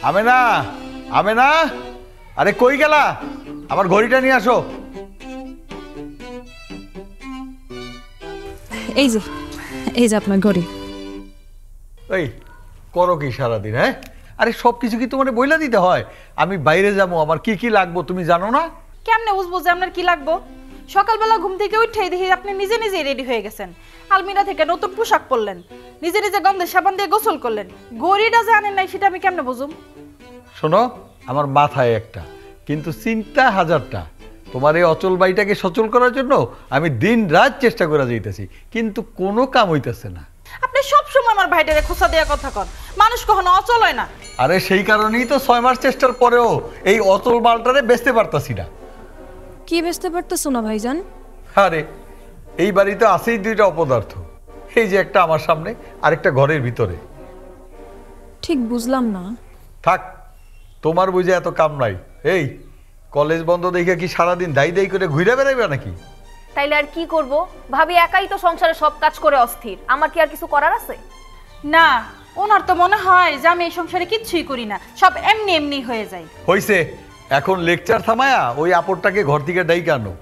আমেনা, আমেনা, আরে কই গেলা? আমার ঘড়িটা নিয়ে আসো। এই যে এই যে আপনার ঘড়ি। এই করো কি সারাদিন? হ্যাঁ, আরে সব কিছু কি তোমার বইলা দিতে হয়? আমি বাইরে যাবো, আমার কি কি লাগবো তুমি জানো না? কেমনে বুঝবো যে আপনার কি লাগবো? সকালবেলা ঘুম থেকে উঠেই দেখি আপনি নিজে নিজেই রেডি হয়ে গেছেন। আলমিরা থেকে নতুন পোশাক পরলেন, নিজে নিজে গন্ধের সাবান দিয়ে গোসল করলেন। ঘড়িটা যে আনেন নাই সেটা আমি কেমনে বুঝুম? শোনো, আমার মাথায় একটা কিন্তু চিন্তা হাজারটা। তোমার এই অচল বাড়িটাকে সচল করার জন্য আমি দিন রাত চেষ্টা করে যাইতেছি, কিন্তু কোনো কাম হইতেছে না। আপনি সবসময় আমার ভাইটারে খোঁচা দেওয়া কথা কন, মানুষ কখনো অচল হয় না। আরে সেই কারণেই তো 6 মাস চেষ্টার পরেও এই অচল মালটারে বেচতে পারতাছি না। কি বেচতে পারতেছো না ভাইজান? আরে এই বাড়িতে আছেই দুইটা অপদার্থ, এই যে একটা আমার সামনে আর একটা ঘরের ভিতরে। ঠিক বুঝলাম না। থাক, তোমার বুঝে এত কাম নাই। এই কলেজ বন্ধ দেখে কি সারাদিন দাই দাই করে ঘুরে বেড়াইবে নাকি? তাইলে আর কি করব? ভাবি একাই তো সংসারে সব কাজ করে অস্থির, আমার কি আর কিছু করার আছে? না, ওনার তো মনে হয় যে আমি এই সংসারে কিচ্ছুই করি না, সব এমনি এমনি হয়ে যায়। হইছে, এখন লেকচার থামায়া ওই আপরটাকে ঘর থেকে ডাইকা আনো।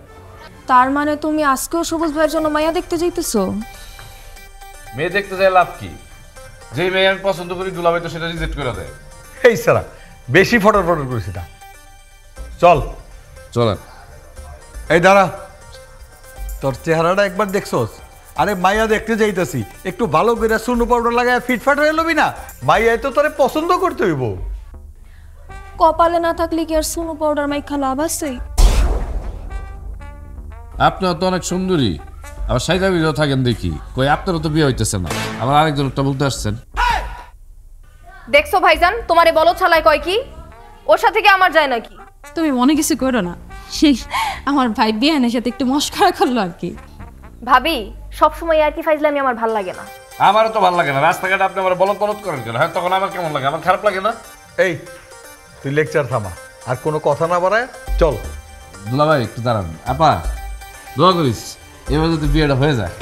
তার মানে তুমি আজকেও সবুজ ভাইয়ের জন্য মাইয়া দেখতে যাইতেছো? মেয়ে দেখতে যায় লাভ কি? যেই মেয়ে আমি পছন্দ করি দুলাভাই তো সেটা রিজেক্ট করে দেয়। এই সারা বেশি ফটর ফটর করেছি না, চল। চলেন। এই দাঁড়া, তোর চেহারাটা একবার দেখছোস? আরে মাইয়া দেখতে যাইতেছি, একটু ভালো করে সুনো পাউডার লাগায় ফিটফাট হয়ে লবি না? মাইয়াই তো তোরে পছন্দ করতে হইব। কপালে না থাকলে কি আর সুনো পাউডার মাইখা লাভ আছে? আপনার তো অনেক সুন্দরী, আবার সাইজা বিজয় থাকেন দেখি। কই আপনারও তো বিয়ে হইতেছে না, আবার আরেকজন একটা বলতে আসছেন। দেখছো ভাইজান, তোমারে বলো ছালাই কয় কি? ওর সাথে কি আমার যায় নাকি? তুমি মনে কিছু করো না, সেই আমার ভাই বিয়ানের সাথে একটু মস্করা করলো আর কি। ভাবি সবসময় আর কি ফাইজলামি আমার ভাল লাগে না। আমারও তো ভালো লাগে না। রাস্তাঘাটে আপনি আমার বলদ বলদ করেন কেন? হ্যাঁ, তখন আমার কেমন লাগে? আমার খারাপ লাগে না? এই তুই লেকচার থামা, আর কোনো কথা না বাড়ায় চল। দুলাভাই একটু দাঁড়ান। আপা দোয়া করিস এবার যদি বিয়েটা হয়ে যায়।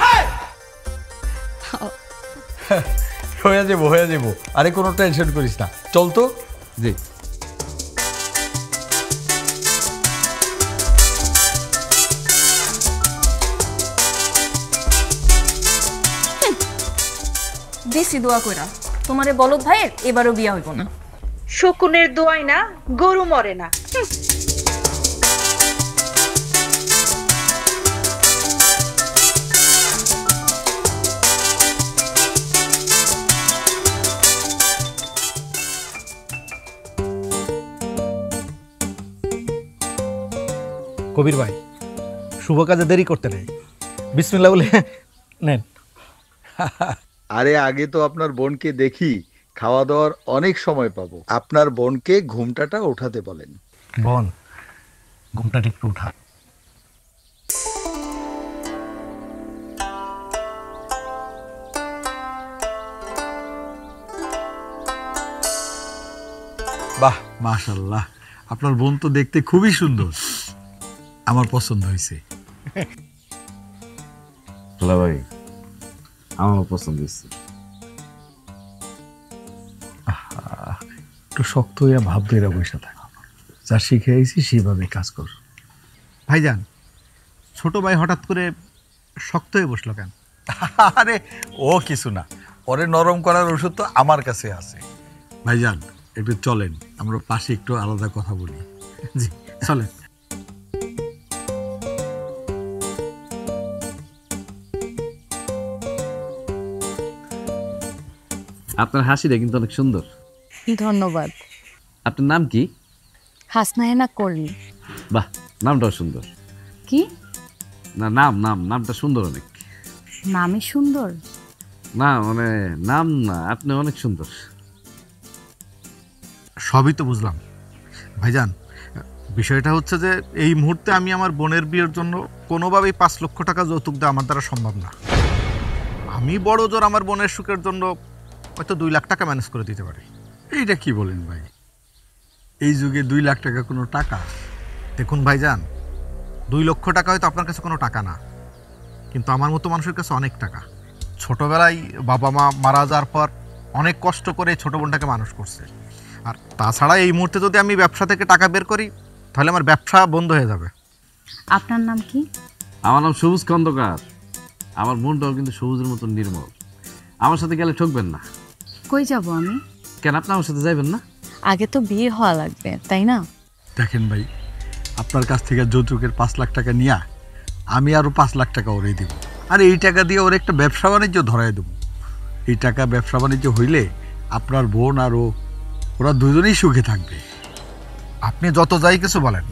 হয়ে যাবো, হয়ে যাবো, আরে কোনো টেনশন করিস না, চল তো। জি। বেশি দোয়া কইরা তোমারে বলদ ভাইয়ের এবারও বিয়া হইব না। শকুনের দোয়াই না গরু মরে না। কবির ভাই, শুভ কাজে দেরি করতে নেই, বিসমিল্লাহ বলে নেন। আরে আগে তো আপনার বোনকে দেখি, খাওয়া দাওয়ার অনেক সময় পাবো। আপনার বোনকে ঘুমটাটা ওঠাতে বলেন। বোন, ঘুমটা একটু উঠা। বাহ, মাশাআল্লাহ, আপনার বোন তো দেখতে খুবই সুন্দর, আমার পছন্দ হয়েছে। দুলাভাই আমারও পছন্দ হয়েছে। একটু শক্ত হইয়া ভাব ধরে বসে থাক, যা শিখে আইছি সেভাবে কাজ কর। ভাইজান, ছোট ভাই হঠাৎ করে শক্ত হয়ে বসলো কেন? আরে ও কিছু না, পরে নরম করার ওষুধ তো আমার কাছে আছে। ভাইজান একটু চলেন, আমরা পাশে একটু আলাদা কথা বলি। জি চলেন। আপনার হাসিটা কিন্তু অনেক সুন্দর। ধন্যবাদ। আপনার নাম কি? হাসনাহেনা কর্মী। বাহ, নামটাও সুন্দর। কি না, নামটা সুন্দর অনেক। নামে সুন্দর? না মানে নাম না, আপনি অনেক সুন্দর। সবই তো বুঝলাম ভাইজান, বিষয়টা হচ্ছে যে এই মুহূর্তে আমি আমার বোনের বিয়ের জন্য কোনোভাবেই 5 লক্ষ টাকা যৌতুক দেওয়া আমার দ্বারা সম্ভব না। আমি বড় জোর আমার বোনের সুখের জন্য হয়তো 2 লাখ টাকা ম্যানেজ করে দিতে পারি। এইটা কি বলেন ভাই? এই যুগে 2 লাখ টাকা কোনো টাকা? দেখুন ভাইজান, 2 লক্ষ টাকা হয়তো আপনার কাছে কোনো টাকা না, কিন্তু আমার মতো মানুষের কাছে অনেক টাকা। ছোটবেলায় বাবা মা মারা যাওয়ার পর অনেক কষ্ট করে ছোট বোনটাকে মানুষ করছে, আর তাছাড়া এই মুহূর্তে যদি আমি ব্যবসা থেকে টাকা বের করি তাহলে আমার ব্যবসা বন্ধ হয়ে যাবে। আপনার নাম কি? আমার নাম সবুজ খন্দকার। আমার মনটাও কিন্তু সবুজের মতন নির্মল। আমার সাথে গেলে ঠকবেন না। কই যাব আমি? কেন আপনি আমার সাথে যাইবেন না? আগে তো বিয়ে হওয়া লাগবে, তাই না? দেখেন ভাই, আপনার কাছ থেকে যৌতুকের 5 লাখ টাকা নিয়া আমি আরও 5 লাখ টাকা ওরে দেব, আর এই টাকা দিয়ে ওর একটা ব্যবসা বাণিজ্য ধরাই দেবো। এই টাকা ব্যবসা বাণিজ্য হইলে আপনার বোন আর ওরা দুজনেই সুখে থাকবে। আপনি যত যাই কিছু বলেন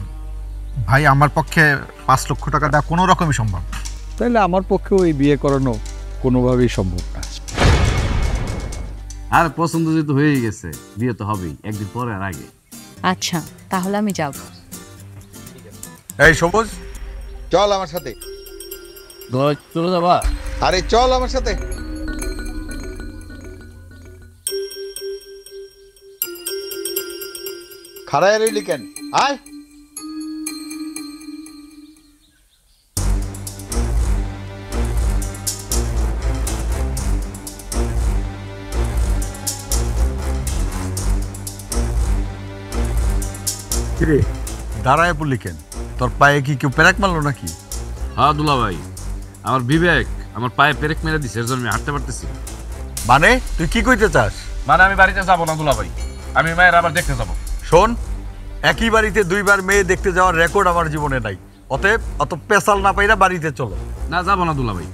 ভাই, আমার পক্ষে 5 লক্ষ টাকা দেওয়া কোনো রকমই সম্ভব না। তাহলে আমার পক্ষেও এই বিয়ে করানো কোনোভাবেই সম্ভব না। আর পছন্দ যেহেতু হয়েই গেছে, বিয়ে তো হবেই, একদিন পরে আর আগে। আচ্ছা, তাহলে আমি যাব। এই সবুজ, চল আমার সাথে। চলে যাবা? আরে চল আমার সাথে। খাড়ায় রইলি কেন? আয়। কিরে দাঁড়ায় পড়লি কেন? তোর পায়ে কি কেউ পেরাক মারলো নাকি? হ্যাঁ দুলা ভাই, আমার বিবেক আমার পায়ে পেরেক মেরে দিছে, এর জন্য আমি হাঁটতে পারতেছি। মানে তুই কি কইতে চাস? মানে আমি বাড়িতে যাবো না দুলা ভাই, আমি মায়ের আবার দেখতে যাবো। শোন, একই বাড়িতে দুইবার মেয়ে দেখতে যাওয়ার রেকর্ড আমার জীবনে নাই। অতএব অত পেশাল না পাইরা বাড়িতে চলো। না যাবো না দুলা ভাই,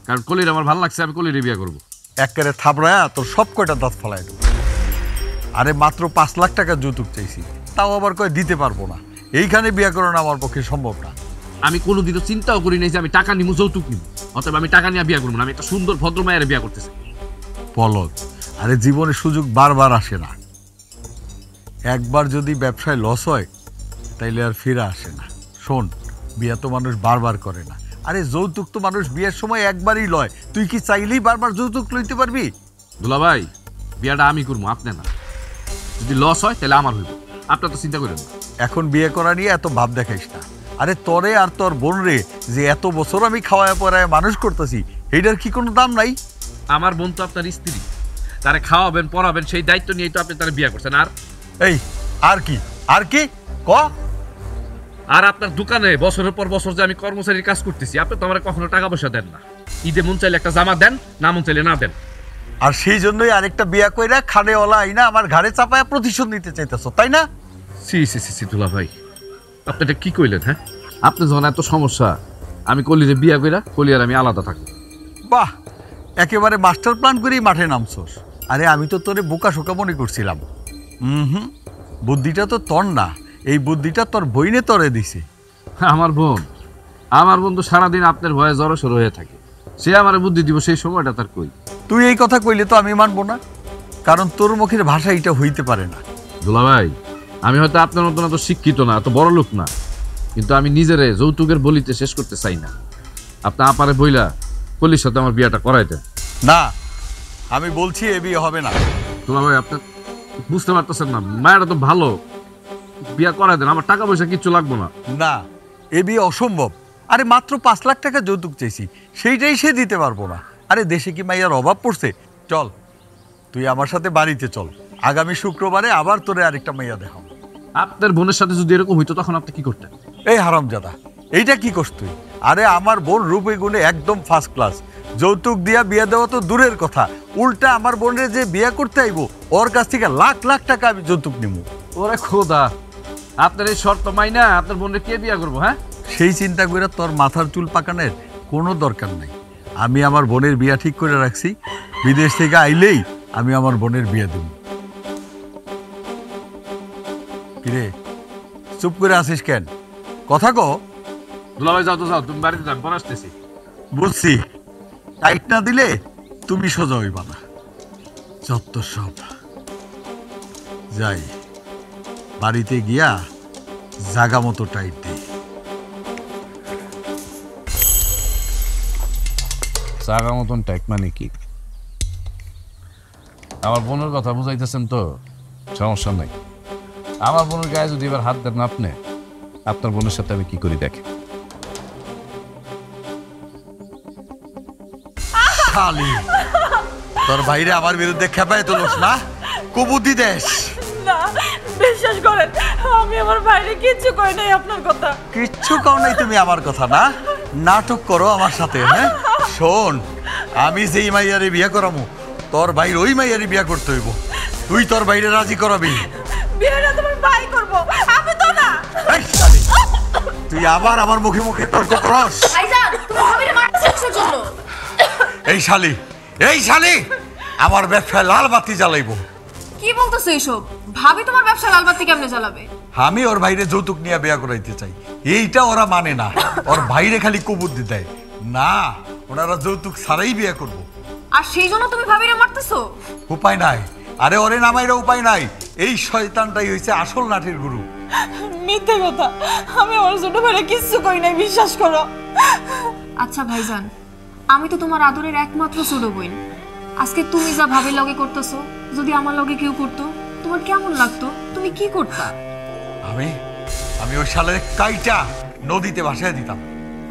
কারণ কলির আমার ভালো লাগছে, আমি কলিরে বিয়ে করবো। একেবারে থাবড়ায়া তোর সব কয়টা দাঁত ফেলায় দেবো। আরে মাত্র 5 লাখ টাকা যৌতুক চাইছি, তাও আবার কয় দিতে পারবো না। এইখানে বিয়ে করানো আমার পক্ষে সম্ভব না। আমি কোনোদিনও চিন্তাও করি নাই যে আমি টাকা নিবো, যৌতুক নিবো। অতএব আমি টাকা নিয়ে বিয়ে করবো না, আমি একটা সুন্দর ভদ্র মায়ের বিয়ে করতেছি। বলদ, আরে জীবনে সুযোগ বারবার আসে না। একবার যদি ব্যবসায় লস হয় তাইলে আর ফিরে আসে না। শোন, বিয়ে তো মানুষ বারবার করে না। আরে যৌতুক তো মানুষ বিয়ের সময় একবারই লয়। তুই কি চাইলেই বারবার যৌতুক লইতে পারবি? দুলা ভাই, বিয়েটা আমি করবো, আপনি না। যদি লস হয় তাহলে আমার হইব, আপনার তো চিন্তা করেন না। এখন বিয়ে করা নিয়ে এত ভাব দেখাইস না। আরে তরে আর তোর বোন রে যে এত বছর আমি খাওয়ায় পড়ায় মানুষ করতেছি, এইটার কি কোনো দাম নাই? আমার বোন তো আপনার স্ত্রী, তারে খাওয়াবেন পড়াবেন, সেই দায়িত্ব নিয়েই তো আপনি তারা বিয়ে করছেন। এই আর কি আর কি ক? আর আপনার দোকানে বছরের পর বছর যে আমি কর্মচারীর কাজ করতেছি, আপনি তো আমার কখনো টাকা পয়সা দেন না। ঈদে মন চাইলে একটা জামা দেন, না মন চাইলে না দেন। আর সেই জন্যই আরেকটা বিয়া কইরা খানেওয়ালা আইনা আমার ঘাড়ে চাপায়া প্রতিশোধ নিতে চাইতেছো, তাই না? সি সি সি দুলা ভাই, আপনি এটা কি কইলেন? হ্যাঁ, আপনি যখন এত সমস্যা, আমি কলিরে বিয়া কইরা কলি আর আমি আলাদা থাকবো। বাহ, একেবারে মাস্টার প্ল্যান করেই মাঠে নামছোস। আরে আমি তো তোরে বোকা শোকা মনে করছিলাম। বুদ্ধিটা তো তোর না, এই বুদ্ধিটা তোর বইনে তরে দিছে। আমার বোন তো সারাদিন আপনার ভয়ে জড়সড় হয়ে থাকে। সে আমার বুদ্ধি দিব, সেই সময়টা তার কই? তুই এই কথা কইলে তো আমি মানবো না, কারণ তোর মুখের ভাষা এটা হইতে পারে না। দুলা ভাই, আমি হয়তো আপনার মতন এত শিক্ষিত না, এত বড় লোক না, কিন্তু আমি নিজেরে যৌতুকের বলিতে শেষ করতে চাই না। আপনি আপারে বইলা কলির সাথে আমার বিয়েটা করাই দেন। না, আমি বলছি এ বিয়ে হবে না। দুলা ভাই, আপনি বুঝতে পারতেছেন না, মায়েরা তো ভালো, বিয়ে করাই দেন, আমার টাকা পয়সা কিচ্ছু লাগবে না। না, এ বিয়ে অসম্ভব। আরে মাত্র 5 লাখ টাকা যৌতুক চাইছি, সেইটাই সে দিতে পারবো না। আরে দেশে কি মাইয়ার অভাব পড়ছে? চল, তুই আমার সাথে বাড়িতে চল। আগামী শুক্রবারে আবার তোরে আরেকটা মাইয়া দেখাও। আপনার বোনের সাথে যদি এরকম হইতো, তখন আপনি কি করতেন? এই হারামজাদা, এইটা কি করছ তুই? আরে আমার বোন রূপে গুণে একদম ফার্স্ট ক্লাস। যৌতুক দিয়া বিয়ে দেওয়া তো দূরের কথা, উল্টা আমার বোনের যে বিয়ে করতে আইবো ওর কাছ থেকে লাখ লাখ টাকা আমি যৌতুক নিব। ওরে খোদা, আপনার এই শর্ত মাইনা আপনার বোনের কে বিয়ে করবো? হ্যাঁ, সেই চিন্তা করে তোর মাথার চুল পাকানোর কোনো দরকার নাই। আমি আমার বোনের বিয়া ঠিক করে রাখছি, বিদেশ থেকে আইলেই আমি আমার বোনের বিয়ে দেব। কিরে চুপ করে আসিস কেন? কথা কো। দুলা ভাই, যাও তো যাও, তুমি বাড়িতে যান, পরে আসতেছি। বুঝছি, টাইট না দিলে তুমি সোজা হইবা না। যত সব। যাই, বাড়িতে গিয়া জাগা মতো টাইট দিই। জাগা মতন টাইট মানে কি? আমার বোনের কথা বুঝাইতেছেন তো, সমস্যা নাই। আমার বোনের গায়ে যদি এবার হাত দেন আপনি, আপনার বোনের সাথে আমি কি করি দেখেন। শালি, তোর বাইরে আমার বিরুদ্ধে খেপায় তোলস না? কুবুদ্ধি দেশ। না বিশ্বাস করেন, আমি আমার বাইরে কিচ্ছু কই নাই আপনার কথা। কিচ্ছু কও নাই তুমি আমার কথা না, নাটক করো আমার সাথে। হ্যাঁ শোন, আমি যেই মাইয়ারে বিয়া করামু তোর ভাইর ওই মাইয়ারে বিয়া করতে হইব। তুই তোর বাইরে রাজি করাবি। বিয়েটা তোমার ভাই করব, আমি তো না। এই শালি, তুই আবার আমার মুখে মুখে তর্ক করস। ভাইজান তুমি ভাবিরে মারতেছো কিসের জন্য? এই শালি, এই শালি আমার ব্যবসায় লাল বাতি জ্বালাইবো। কি বলতেছো এইসব? ভাবি তোমার ব্যবসা লালবাতি কেমনে জ্বালাবে? আমি ওর বাইরে যৌতুক নিয়ে বিয়া করাইতে চাই, এইটা ওরা মানে না। ওর বাইরে খালি কবুদ্ধি দেয় না, ওনারা যৌতুক ছাড়াই বিয়া করবো। আর সেই জন্য তুমি ভাবিরে মারতেছো? উপায় নাই, আরে ওরে নামাইরা উপায় নাই। এই শয়তানটাই হইছে আসল নাটের গুরু। মিথ্যে কথা, আমি ওর ছোট ভাইরে কিচ্ছু কই নাই, বিশ্বাস করো। আচ্ছা ভাইজান, আমি তো তোমার আদরের একমাত্র ছোট বোন। আজকে তুমি যা ভাবির লগে করতেছো, যদি আমার লগে কেউ করতো তোমার কেমন লাগতো? তুমি কি করতা? আমি ওই শালের কাইটা নদীতে ভাসায় দিতাম।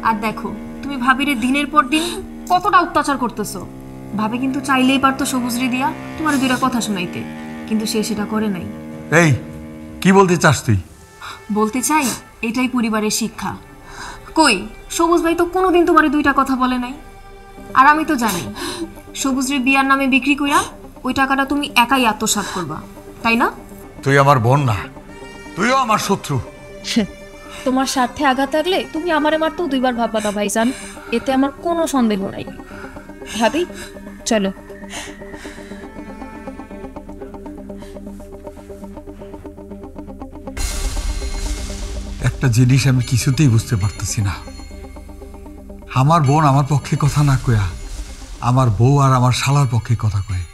আর দেখো তুমি ভাবিরে দিনের পর দিন কতটা অত্যাচার করতেছো। ভাবে কিন্তু চাইলেই পারতো সবুজরে দিয়া তোমার দুইটা কথা শুনাইতে, কিন্তু সে সেটা করে নাই। এই কি বলতে চাস তুই? বলতে চাই এটাই পরিবারের শিক্ষা। কই সবুজ ভাই তো কোনোদিন তোমারে দুইটা কথা বলে নাই। আর আমি তো জানি সবুজরে বিয়ার নামে বিক্রি কইরা ওই টাকাটা তুমি একাই আত্মসাৎ করবা, তাই না? তুই আমার বোন না, তুইও আমার শত্রু। তোমার স্বার্থে আঘাত লাগলে তুমি আমারে মারতেও দুইবার ভাববা না ভাইজান, এতে আমার কোনো সন্দেহ নাই। ভাবি চলো। একটা জিনিস আমি কিছুতেই বুঝতে পারতেছি না, আমার বোন আমার পক্ষে কথা না কয়া আমার বউ আর আমার শালার পক্ষে কথা কয়।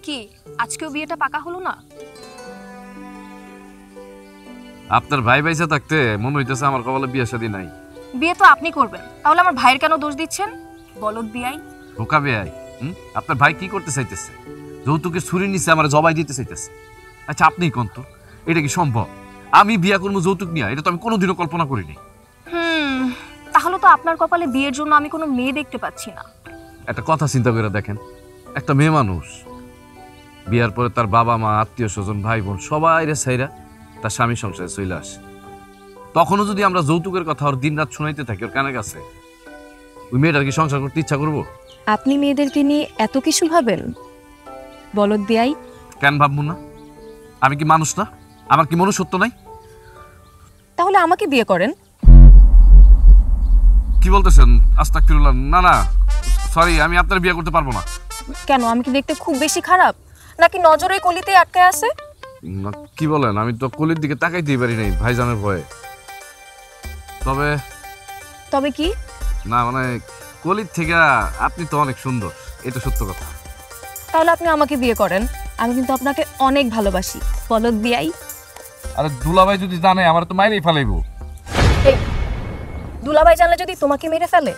কি আজকেও বিয়েটা পাকা হলো না? আপনার ভাই বাইসা থাকতে মনে হইতেছে আমার কপালে বিয়ে শাদী নাই। বিয়ে তো আপনি করবেন, তাহলে আমার ভাইয়ের কেন দোষ দিচ্ছেন? বলদ বিয়াই। বোকা বেয়াই। আপনার ভাই কি করতে চাইতেছে? যৌতুকের ছুরি নিচে আমার জবাই দিতে চাইতেছে। আচ্ছা আপনিই কোন তো, এটা কি সম্ভব? আমি বিয়া করবো যৌতুক নিয়ে, এটা তো আমি কোনোদিনও কল্পনা করিনি। তাহলে তো আপনার কপালে বিয়ের জন্য আমি কোনো মেয়ে দেখতে পাচ্ছি না। একটা কথা চিন্তা করে দেখেন, একটা মেয়ে মানুষ বিয়ার পরে তার বাবা মা আত্মীয় স্বজন ভাই বোন সবাই রে ছাইরা তার স্বামী সংসারে চলে আসে। তখনও যদি আমরা যৌতুকের কথা ওর দিন রাত শোনাইতে থাকি ওর কানে কাছে, ওই মেয়েটার কি সংসার করতে ইচ্ছা করবো? আপনি মেয়েদেরকে নিয়ে এত কিছু ভাবেন বলদ বিয়াই? কেন ভাববো না? আমি কি মানুষ না? আমার কি মনুষ্যত্ব নাই? তাহলে আমাকে বিয়ে করেন। কি বলতেছেন? আস্তাগফিরুল্লাহ। না না সরি, আমি আপনার বিয়ে করতে পারবো না। কেন, আমি কি দেখতে খুব বেশি খারাপ নাকি নজরে কলিতে আটকে আছে? না, কি বলেন? আমি তো কলির দিকে তাকাইতেই পারি নাই ভাইজানের ভয়ে। তবে তবে কি? না মানে কলির থেকে আপনি তো অনেক সুন্দর, এটা সত্য কথা। তাহলে আপনি আমাকে বিয়ে করেন, আমি কিন্তু আপনাকে অনেক ভালোবাসি বলদ বিয়াই। আরে দুলাভাই যদি জানে আমার তো মাইরেই ফেলাইবো। এই দুলাভাই জানলে যদি তোমাকে মেরে ফেলে,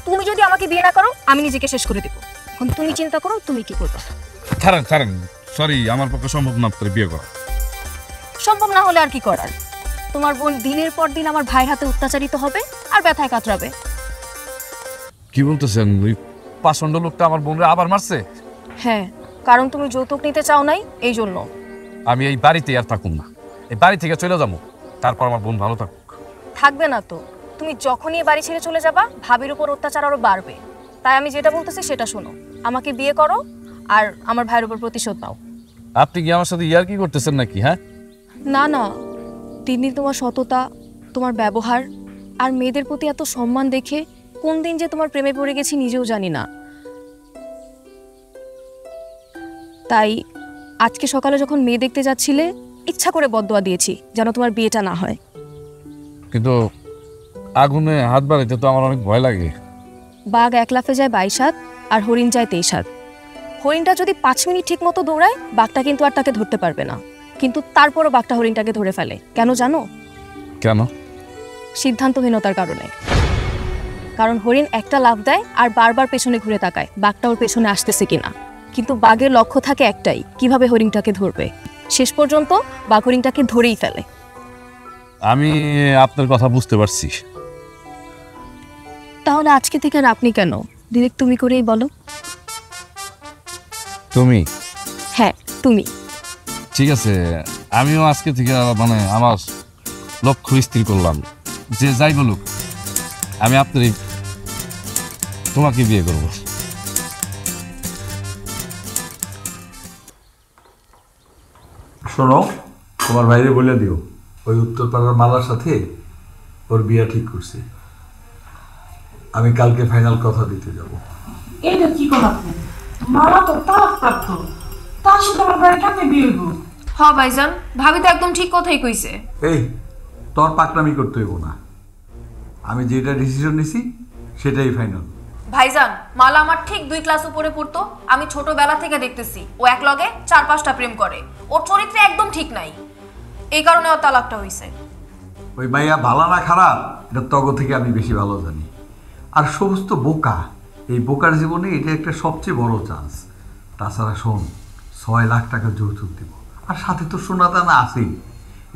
তুমি যদি আমাকে বিয়ে না করো আমি নিজেকে শেষ করে দেবো। এখন তুমি চিন্তা করো তুমি কি করবে। ছাড়েন ছাড়েন, সরি আমার পক্ষে সম্ভব না আপনার বিয়ে করা। সম্ভব না হলে আর কি করার? তোমার বোন দিনের পর দিন আমার ভাইয়ের হাতে অত্যাচারিত হবে আর ব্যথায় কাতরাবে। কি বলতেছেন? ওই পাষণ্ড লোকটা আমার বোনরা আবার মারছে? হ্যাঁ, কারণ তুমি যৌতুক নিতে চাও নাই, এই জন্য। আমি এই বাড়িতে আর থাকুন না, এই বাড়ি থেকে চলে যাবো, তারপর আমার বোন ভালো থাকুক। থাকবে না তো, তুমি যখনই বাড়ি ছেড়ে চলে যাবা ভাবির উপর অত্যাচার আরো বাড়বে। তাই আমি যেটা বলতেছি সেটা শোনো, আমাকে বিয়ে করো আর আমার ভাইয়ের উপর প্রতিশোধ নাও। আপনি কি আমার সাথে ইয়ার কি করতেছেন নাকি? হ্যাঁ না না, দিন দিন তোমার সততা, তোমার ব্যবহার আর মেয়েদের প্রতি এত সম্মান দেখে কোন দিন যে তোমার প্রেমে পড়ে গেছি নিজেও জানি না। তাই আজকে সকালে যখন মেয়ে দেখতে যাচ্ছিলে ইচ্ছা করে বদদোয়া দিয়েছি যেন তোমার বিয়েটা না হয়। কিন্তু আগুনে হাত বাড়াইতে তো আমার অনেক ভয় লাগে। বাঘ এক লাফে যায় 22 হাত আর হরিণ যায় 23 হাত। হরিণটা যদি 5 মিনিট ঠিক মতো দৌড়ায় বাঘটা কিন্তু আর তাকে ধরতে পারবে না, কিন্তু তারপরও বাঘটা হরিণটাকে ধরে ফেলে। কেন জানো? কেন? সিদ্ধান্তহীনতার কারণে। কারণ হরিণ একটা লাফ দেয় আর বারবার পেছনে ঘুরে তাকায় বাঘটা ওর পেছনে আসতেছে কিনা, কিন্তু বাঘের লক্ষ্য থাকে একটাই, কিভাবে হরিণটাকে ধরবে। শেষ পর্যন্ত বাঘ হরিণটাকে ধরেই ফেলে। আমি আপনার কথা বুঝতে পারছি। তাহলে আজকে থেকে আর আপনি কেন, ডিরেক্ট তুমি করেই বলো। তুমি? হ্যাঁ তুমি। ঠিক আছে, আমিও আজকে থেকে মানে আমার লক্ষ্য স্থির করলাম যে যাই বলুক আমি তোমাকে বিয়ে করব। শোনো, তোমার বাইরে বলে দিও ওই উত্তরপাড়ার মালার সাথে ওর বিয়ে ঠিক করছি। আমি কালকে ফাইনাল কথা দিতে যাব। এইটা কি কথা? মামা তো তালাকপ্রাপ্ত, তার সাথে আমার ভাই কেমনে বিয়ে হইব? হ ভাইজান, ভাবি তো একদম ঠিক কথাই কইছে। এই তোর পাকনামি করতে হইব না, আমি যেটা ডিসিশন নিছি সেটাই ফাইনাল। ভাইজান, মালা আমার ঠিক 2 ক্লাস উপরে পড়তো, আমি ছোটবেলা থেকে দেখতেছি ও এক লগে 4-5টা প্রেম করে, ওর চরিত্রে একদম ঠিক নাই, এই কারণে ওর তালাকটা হইছে। ওই ভাইয়া ভালো না খারাপ এটা তগ থেকে আমি বেশি ভালো জানি। আর সমস্ত বোকা, এই বোকার জীবনে এটা একটা সবচেয়ে বড় চান্স। তাছাড়া শোন, 6 লাখ টাকা যৌতুক দিব, আর সাথে তো সোনাদানা আছেই।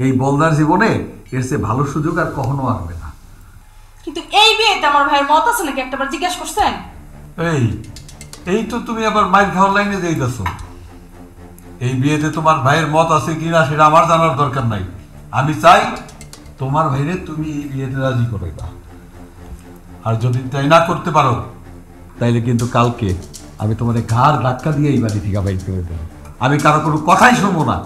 এই বলদার জীবনে এর চেয়ে ভালো সুযোগ আর কখনো আসবে না। কিন্তু এই বিয়েতে আমার ভাইয়ের মত আছে নাকি একটাবার জিজ্ঞাসা করছেন? এই তো তুমি আবার মায়ের খাওয়ার লাইনে যাইতেছো। এই বিয়েতে তোমার ভাইয়ের মত আছে কিনা সেটা আমার জানার দরকার নাই। আমি চাই তোমার ভাইরে তুমি এই বিয়েতে রাজি করাইবা। আর যদি তাই না করতে পারো তাইলে কিন্তু কালকে আমি তোমার ঘাড় ধাক্কা দিয়ে এই বাড়ি থেকে বাইর করে দেবো। আমি কারো কোনো কথাই শুনবো না।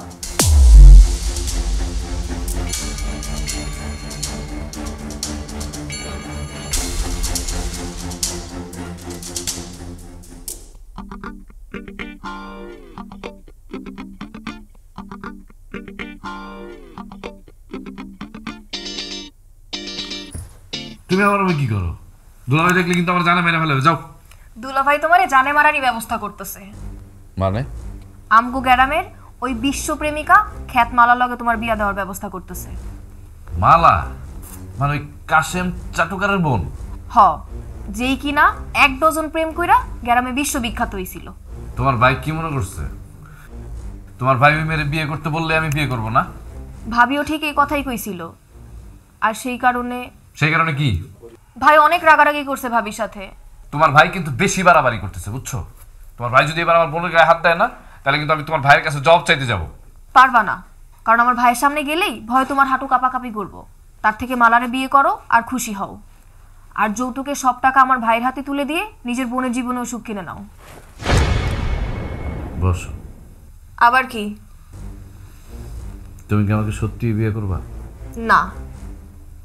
তুমি আমার কি করো? দুলাভাই দেখলে কিন্তু আমার জানে মেরে ফেলে। যাও। দুলাভাই তোমারে জানে মারারই ব্যবস্থা করতেছে। মানে? আমগো গ্রামের ওই বিশ্ব প্রেমিকা খ্যাত মালা লগে তোমার বিয়া দেওয়ার ব্যবস্থা করতেছে। মালা? মানে ওই কাশেম চাটুকারের বোন? হ, যেই কিনা 1 ডজন প্রেম কইরা গ্রামে বিশ্ববিখ্যাত হইছিল। তোমার ভাই কি মনে করছে? তোমার ভাই মেরে বিয়ে করতে বললে আমি বিয়ে করব না? ভাবিও ঠিক এই কথাই কইছিল। আর সেই কারণে কি? ভাই অনেক রাগারাগি করছে ভাবির সাথে। তোমার ভাই কিন্তু বেশি বাড়াবাড়ি করতেছে, বুঝছো? তোমার ভাই যদি এবার আমার বোনের গায়ে হাত দেয় না, তাহলে কিন্তু আমি তোমার ভাইয়ের কাছে জবাব চাইতে যাব। পারবা না, কারণ আমার ভাইয়ের সামনে গেলেই ভয় তোমার হাঁটু কাঁপাকাঁপি করবো। তার থেকে মালারে বিয়ে করো আর খুশি হও। আর যৌতুকের সব টাকা আমার ভাইয়ের হাতে তুলে দিয়ে নিজের বোনের জীবনেও সুখ কিনে নাও। বসো। আবার কি? তুমি কি আমাকে সত্যি বিয়ে করবা? না।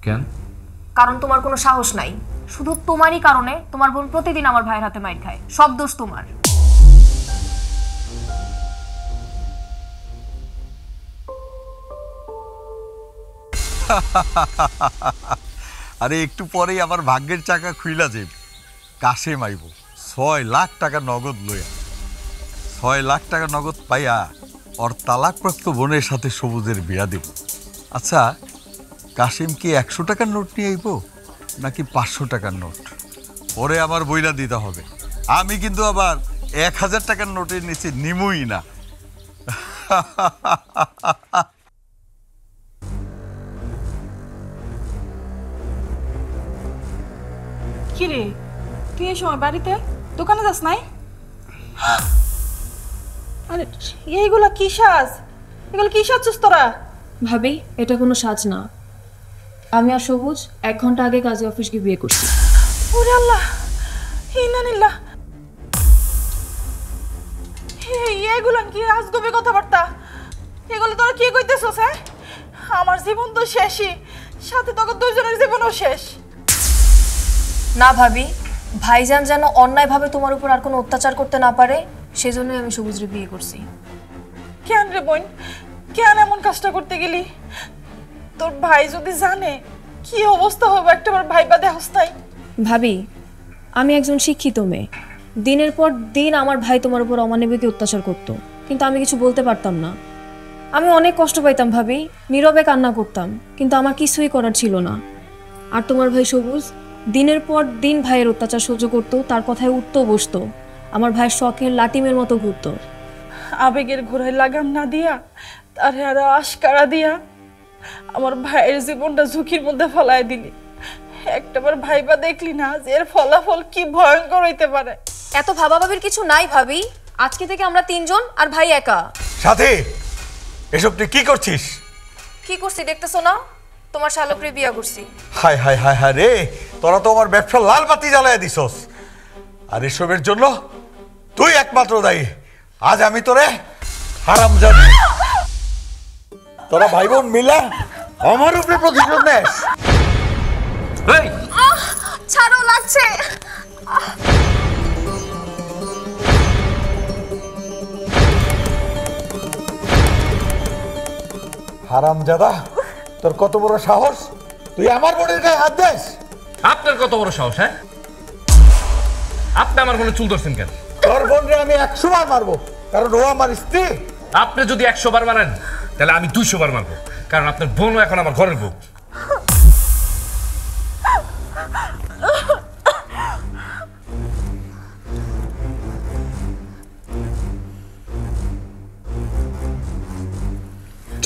কেন? কারণ তোমার কোনো সাহস নাই। শুধু তোমারই কারণে তোমার বোন প্রতিদিন আমার ভাইয়ের হাতে মাইর খায়। সব দোষ তোমার। আরে একটু পরেই আমার ভাগ্যের চাকা খুইলা যাবে। কাশেম আইব 6 লাখ টাকা নগদ লইয়া। 6 লাখ টাকা নগদ পাইয়া ওর তালাকপ্রাপ্ত বোনের সাথে সবুজের বিয়া দেব। আচ্ছা, কাশেম কি 100 টাকার নোট নিয়ে আইব নাকি 500 টাকার নোট? পরে আমার বইলা দিতে হবে। আমি কিন্তু আবার 1000 টাকার নোটের নিচে নিমুই না। কি রে, তুই এই সময় বাড়িতে? দোকানে যাস নাই? আরে এইগুলা কি সাজ? এগুলো কি সাজছিস তোরা? ভাবি, এটা কোনো সাজ না। আমি আর সবুজ 1 ঘন্টা আগে কাজী অফিস গিয়ে বিয়ে করছি। ওরে আল্লাহ, ইন্নালিল্লাহ। এগুলো কি আজগবি কথাবার্তা? এগুলো তোরা কি কইতেছস? হ্যাঁ, আমার জীবন তো শেষই, সাথে তোকে দুজনের জীবনও শেষ। না ভাবি, ভাইজান যেন অন্যায়ভাবে তোমার উপর আর কোনো অত্যাচার করতে না পারে, সেজন্যই আমি সবুজরে বিয়ে করছি। কেন রে বোন, কেন এমন কাজটা করতে গেলি? তোর ভাই যদি জানে কি অবস্থা হবে একটাবার ভাইবা দেহস তাই। ভাবি, আমি একজন শিক্ষিত মেয়ে। দিনের পর দিন আমার ভাই তোমার উপর অমানবিক অত্যাচার করতো, কিন্তু আমি কিছু বলতে পারতাম না। আমি অনেক কষ্ট পাইতাম ভাবি, নীরবে কান্না করতাম, কিন্তু আমার কিছুই করার ছিল না। আর তোমার ভাই সবুজ দিনের পর দিন ভাইয়ের অত্যাচার সহ্য করতো, তার কথায় উঠতো বসতো, আমার ভাইয়ের শখের লাটিমের মতো ঘুরতো। আবেগের ঘোড়ায় লাগাম না দিয়া তারে আরো আশকারা দিয়া আমার ভাইয়ের জীবনটা ঝুঁকির মধ্যে ফেলায় দিলি। একটাবার ভাইবা দেখলি না যে এর ফলাফল কি ভয়ঙ্কর হইতে পারে? এত ভাবাভাবির কিছু নাই ভাবি, আজকে থেকে আমরা 3 জন আর ভাই একা। সাথী, এসব তুই কি করছিস? কি করছি দেখতেছো না? তোমার শালকরে বিয়া করছি। হায় হায় হায় হায় রে, তোরা তো আমার ব্যবসা লাল বাতি জ্বালায় দিছস। আর এসবের জন্য তুই একমাত্র দায়ী। আজ আমি তোরে হারামজাদি, তোরা ভাই বোন মিলে আমার উপরে প্রতিশোধ নেস। এই ছাড়ো, লাগছে। হারামজাদা, তোর কত বড় সাহস, তুই আমার বোনের গায়ে হাত দিস? আপনার কত বড় সাহস? হ্যাঁ, আপনি আমার বোনের চুল ধরছেন কেন? তোর বোনরে আমি 100 বার মারবো, কারণ ও আমার স্ত্রী। আপনি যদি 100 বার মারেন তাহলে আমি 200 বার মারবো, কারণ আপনার বোনও এখন আমার ঘরের বউ।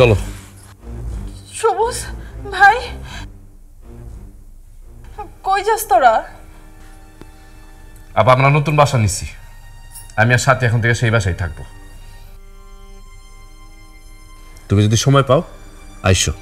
চলো। সবুজ ভাই, কই যাস তোরা? আবার আমরা নতুন বাসা নিচ্ছি, আমি আর সাথে এখন থেকে সেই বাসায় থাকবো। তুমি যদি সময় পাও আইসো।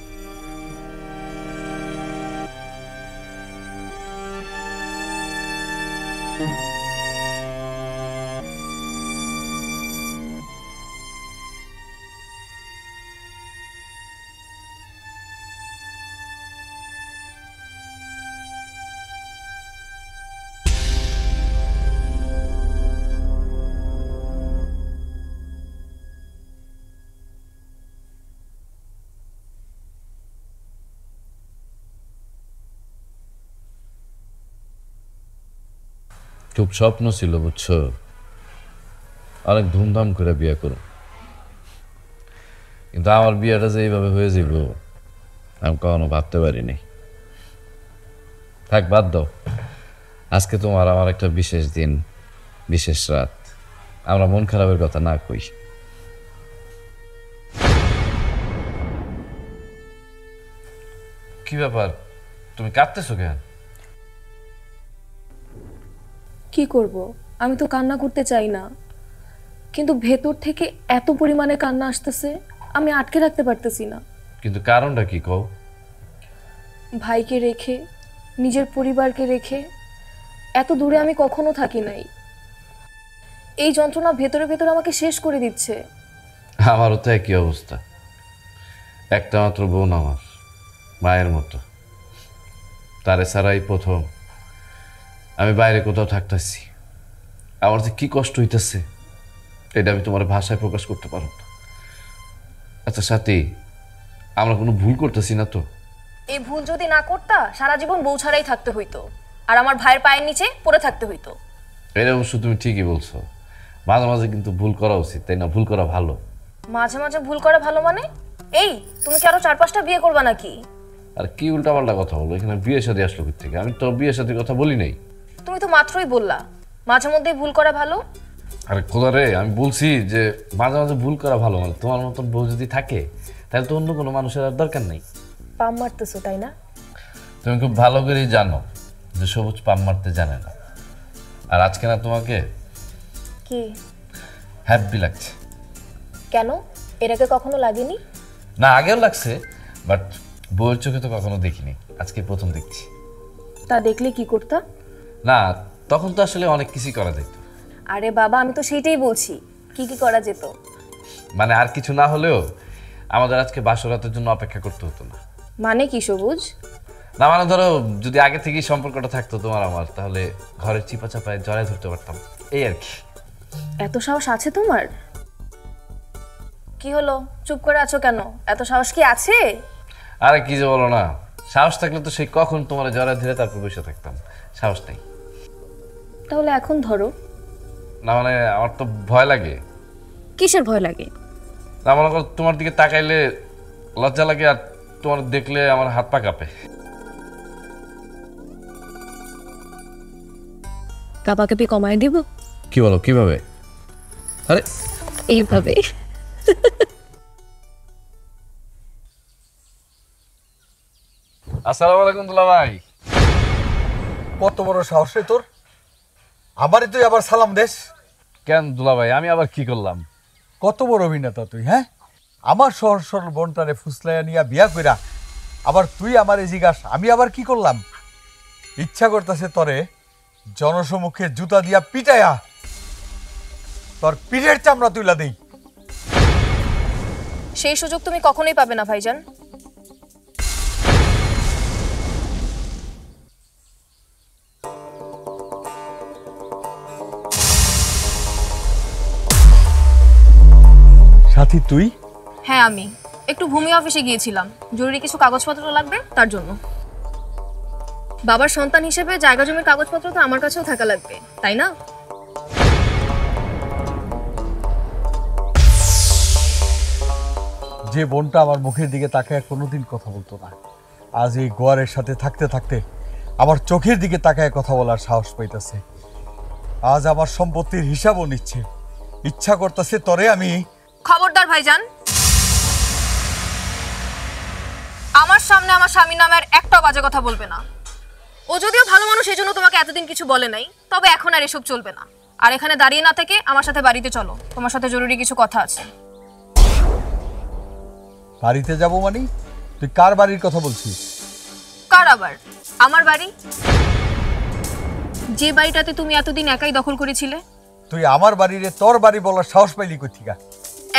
খুব স্বপ্ন ছিল বুঝছো, অনেক ধুমধাম করে বিয়ে করো, কিন্তু আমার বিয়েটা যে এইভাবে হয়ে যাব আমি কখনো ভাবতে পারিনি। থাক, বাদ দাও। আজকে তোমার আমার একটা বিশেষ দিন, বিশেষ রাত, আমরা মন খারাপের কথা না কই। কি ব্যাপার, তুমি কাঁদতেছো কেন? কি করব, আমি তো কান্না করতে চাই না, কিন্তু ভেতর থেকে এত পরিমাণে কান্না আসতেছে আমি আটকে রাখতে পারতেছি না। কিন্তু কারণটা কি কও? ভাইকে রেখে, নিজের পরিবারকে রেখে এত দূরে আমি কখনো থাকি নাই। এই যন্ত্রণা ভেতরে ভেতরে আমাকে শেষ করে দিচ্ছে। আমারও তো একই অবস্থা। একটা মাত্র বোন আমার, মায়ের মতো, তারে ছাড়াই প্রথম আমি বাইরে কোথাও থাকতেছি। আমার যে কি কষ্ট হইতেছে এটা আমি তোমার ভাষায় প্রকাশ করতে পারব না। আচ্ছা সাথী, আমরা কোনো ভুল করতেছি না তো? এই ভুল যদি না করতা সারা জীবন বউ ছাড়াই থাকতে হইতো, আর আমার ভাইয়ের পায়ের নিচে পড়ে থাকতে হইতো। এটা অবশ্য তুমি ঠিকই বলছো, মাঝে মাঝে কিন্তু ভুল করা উচিত, তাই না? ভুল করা ভালো। মাঝে মাঝে ভুল করা ভালো মানে? এই তুমি কি আরো 4-5টা বিয়ে করবা নাকি? আর কি উল্টাপাল্টা কথা বলো, এখানে বিয়ে শাদী আসলো কোথা থেকে? আমি তো বিয়ে শাদীর কথা বলি নাই। তুমি তো মাত্রই বললা মাঝে মধ্যেই ভুল করা ভালো। আরে খোদা রে, আমি বলছি যে মাঝে মাঝে ভুল করা ভালো। মানে তোমার মতন বউ যদি থাকে তাহলে তো অন্য কোনো মানুষের আর দরকার নেই। পাম মারতেছো তাই না? তুমি খুব ভালো করেই জানো যে সবুজ পাম মারতে জানে না। আর আজকে না তোমাকে কি হ্যাপি লাগছে। কেন, এর আগে কখনো লাগেনি? না, আগেও লাগছে, বাট বউয়ের চোখে তো কখনো দেখিনি, আজকে প্রথম দেখছি। তা দেখলে কি করতা? না, তখন তো আসলে অনেক কিছুই করা যেত। আরে বাবা, আমি তো সেইটাই বলছি, কি কি করা যেত। মানে আর কিছু না হলেও আমাদের আজকে বাসরাতের জন্য অপেক্ষা করতে হতো না। মানে কি সবুজ? না মানে ধরো যদি আগে থেকেই সম্পর্কটা থাকতো তোমার আমার, তাহলে ঘরের চিপা চাপায় জড়ায় ধরতে পারতাম, এই আর কি। এত সাহস আছে তোমার? কি হলো, চুপ করে আছো কেন? এত সাহস কি আছে? আরে কি যে বলো না, সাহস থাকলে তো সেই কখন তোমার জড়ায় ধরে তারপর বসে থাকতাম। সাহস নেই। তাহলে এখন ধরো। না মানে আমার তো ভয় লাগে। কিসের ভয় লাগে? না মনে করো তোমার দিকে তাকাইলে লজ্জা লাগে, আর তোমার দেখলে আমার হাত পা কাঁপে। কাঁপাকাঁপি কমায় দিব? কি বলো, কিভাবে? আরে এইভাবে। কি বলো, কিভাবে? এইভাবে। আরে কি যে বলো না, সাহস থাকলে তো সেই কখন তোমার জড়ায় ধরে তারপর বসে থাকতাম। সাহস নেই। আসসালামু আলাইকুম দুলা ভাই। কত বড় সাহস রে তোর, আমারই তুই আবার সালাম দেশ? কেন দুলা ভাই, আমি আবার কি করলাম? কত বড় অভিনেতা তুই, হ্যাঁ? আমার সহজ সরল বোনটারে ফুসলাইয়া নিয়া বিয়া কইরা আবার তুই আমারে জিজ্ঞাস আমি আবার কি করলাম? ইচ্ছা করতেছে তরে জনসমুখে জুতা দিয়া পিটায়া তোর পিঠের চামড়া তুইলা দেই। সেই সুযোগ তুমি কখনোই পাবে না ভাইজান। সাথী তুই? হ্যাঁ আমি একটু ভূমি অফিসে গিয়েছিলাম, জরুরি কিছু কাগজপত্র লাগবে তার জন্য। বাবার সন্তান হিসেবে জায়গা জমির কাগজপত্র তো আমার কাছেও থাকা লাগবে, তাই না? যে বোনটা আমার মুখের দিকে তাকায় কোনোদিন কথা বলতো না, আজ এই গোয়ারের সাথে থাকতে থাকতে আমার চোখের দিকে তাকায় কথা বলার সাহস পাইতেছে। আজ আমার সম্পত্তির হিসাবও নিচ্ছে। ইচ্ছা করতেছে তরে আমি। খবরদার ভাইজান, আমার সামনে আমার স্বামীর নামে আর একটাও বাজে কথা বলবে না। ও যদিও ভালো মানুষ, এই জন্য তোমাকে এতদিন কিছু বলে নাই, তবে এখন আর এসব চলবে না। আর এখানে দাঁড়িয়ে না থেকে আমার সাথে বাড়িতে চলো, তোমার সাথে জরুরি কিছু কথা আছে। বাড়িতে যাব মানে? তুই কার বাড়ির কথা বলছিস? কার আবার? আমার বাড়ি, যে বাড়িটাতে তুমি এতদিন একাই দখল করেছিলে। তুই আমার বাড়িরে তোর বাড়ি বলার সাহস পাইলি কোথেকে?